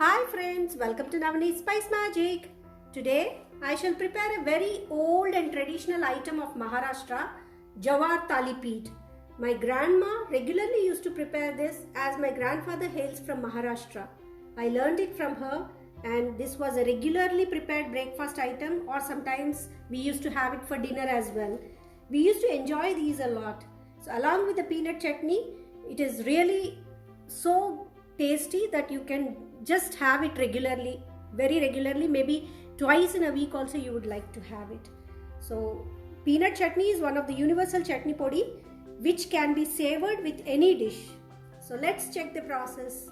Hi friends, welcome to Navani's Spice Magic. Today I shall prepare a very old and traditional item of Maharashtra, Jawar Talipeet. My grandma regularly used to prepare this as my grandfather hails from Maharashtra. I learned it from her and this was a regularly prepared breakfast item, or sometimes we used to have it for dinner as well. We used to enjoy these a lot. So along with the peanut chutney, it is really so tasty that you can just have it regularly, very regularly, maybe twice in a week also you would like to have it. So peanut chutney is one of the universal chutney podi which can be savored with any dish. So let's check the process.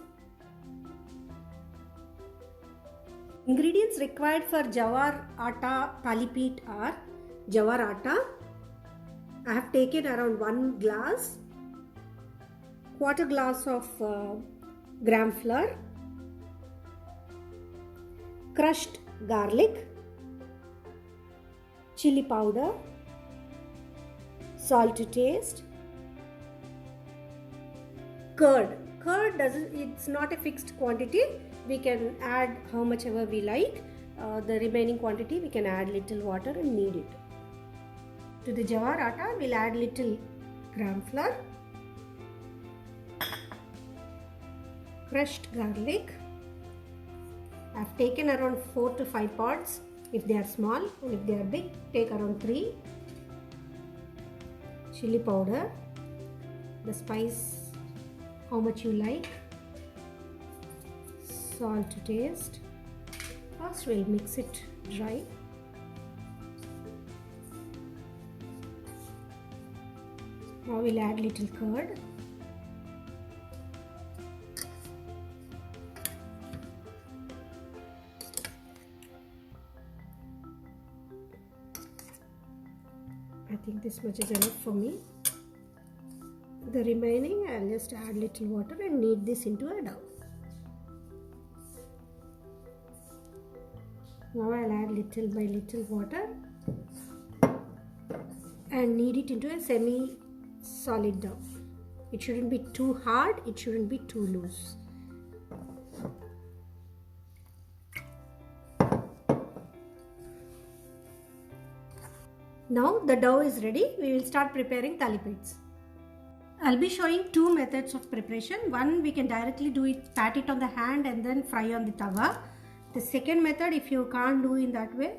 Ingredients required for jawar atta talipeet are jawar atta. I have taken around 1 glass, quarter glass of gram flour, crushed garlic, chili powder, salt to taste, curd. It's not a fixed quantity. We can add how much ever we like. The remaining quantity we can add little water and knead it. To the jawar atta we'll add little gram flour, crushed garlic. I've taken around 4 to 5 pods if they are small, and if they are big take around 3. Chili powder, the spice how much you like, salt to taste. First we'll mix it dry. Now we'll add little curd. I think this much is enough for me. The remaining I'll just add little water and knead this into a dough. Now I'll add little by little water and knead it into a semi-solid dough. It shouldn't be too hard, it shouldn't be too loose. Now the dough is ready. We will start preparing talipeets. I'll be showing 2 methods of preparation. One, we can directly do it, pat it on the hand and then fry on the tawa. The second method, if you can't do in that way,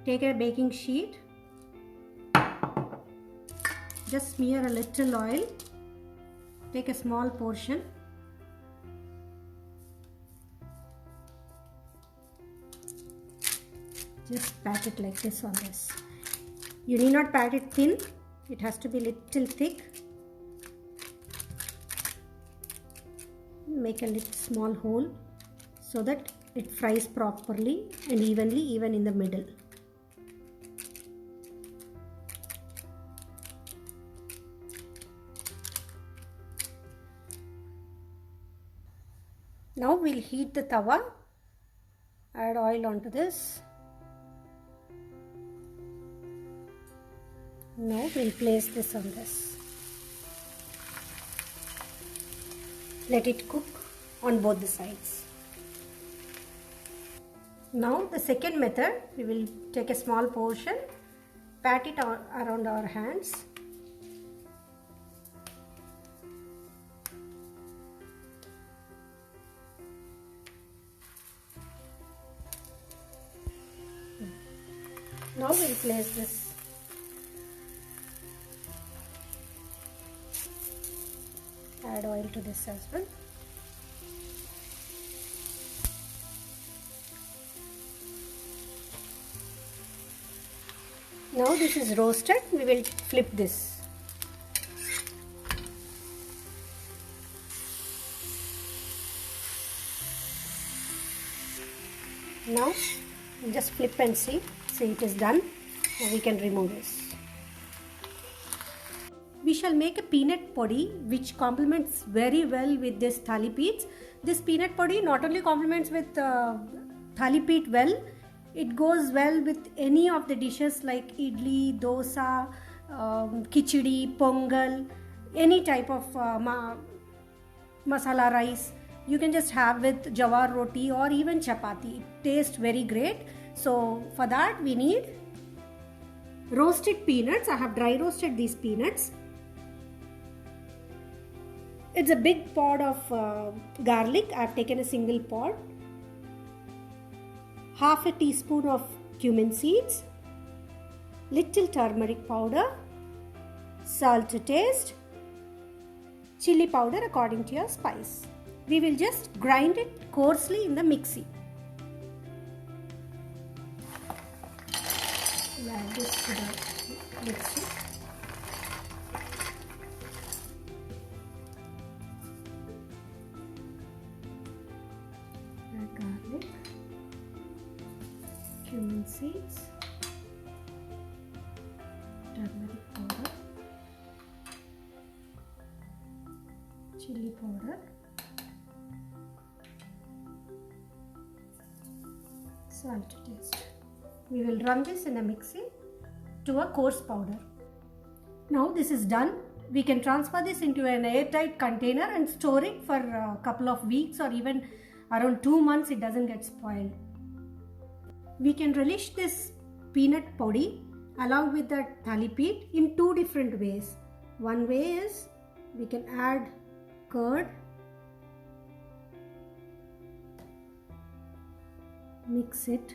take a baking sheet, just smear a little oil, take a small portion, just pat it like this on this. You need not pat it thin, it has to be little thick. Make a little small hole so that it fries properly and evenly, even in the middle. Now we'll heat the tawa, add oil onto this. Now we'll place this on this. Let it cook on both the sides. Now the second method, we will take a small portion, pat it around our hands. Now we'll place this. Add oil to this as well. Now this is roasted, we will flip this. Now just flip and see it is done. Now we can remove this. We shall make a peanut podi which complements very well with this talipeets. This peanut podi not only complements with talipeet well, it goes well with any of the dishes like idli, dosa, khichdi, pongal, any type of masala rice. You can just have with jawar roti or even chapati. It tastes very great. So for that we need roasted peanuts. I have dry roasted these peanuts. It's a big pod of garlic. I have taken a single pod. Half a teaspoon of cumin seeds. Little turmeric powder. Salt to taste. Chili powder according to your spice. We will just grind it coarsely in the mixie. We'll add this to the mixie. Add garlic, cumin seeds, turmeric powder, chili powder, salt to taste. We will run this in a mixie to a coarse powder. Now this is done. We can transfer this into an airtight container and store it for a couple of weeks or even around 2 months. It doesn't get spoiled. We can relish this peanut podi along with the thalipeeth in 2 different ways. One way is we can add curd, mix it.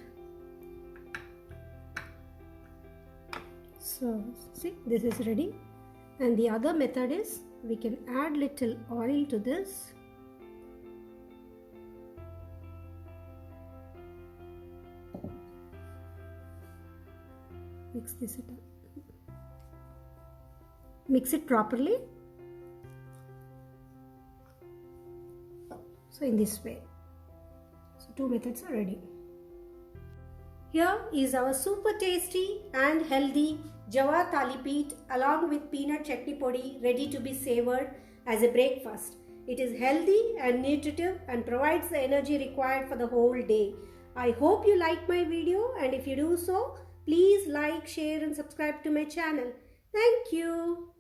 So see, this is ready. And the other method is we can add little oil to this. Mix this up. Mix it properly. So in this way. So 2 methods are ready. Here is our super tasty and healthy jawar thalipeeth along with peanut chutney podi ready to be savored as a breakfast. It is healthy and nutritive and provides the energy required for the whole day. I hope you like my video, and if you do so, please like, share and subscribe to my channel. Thank you.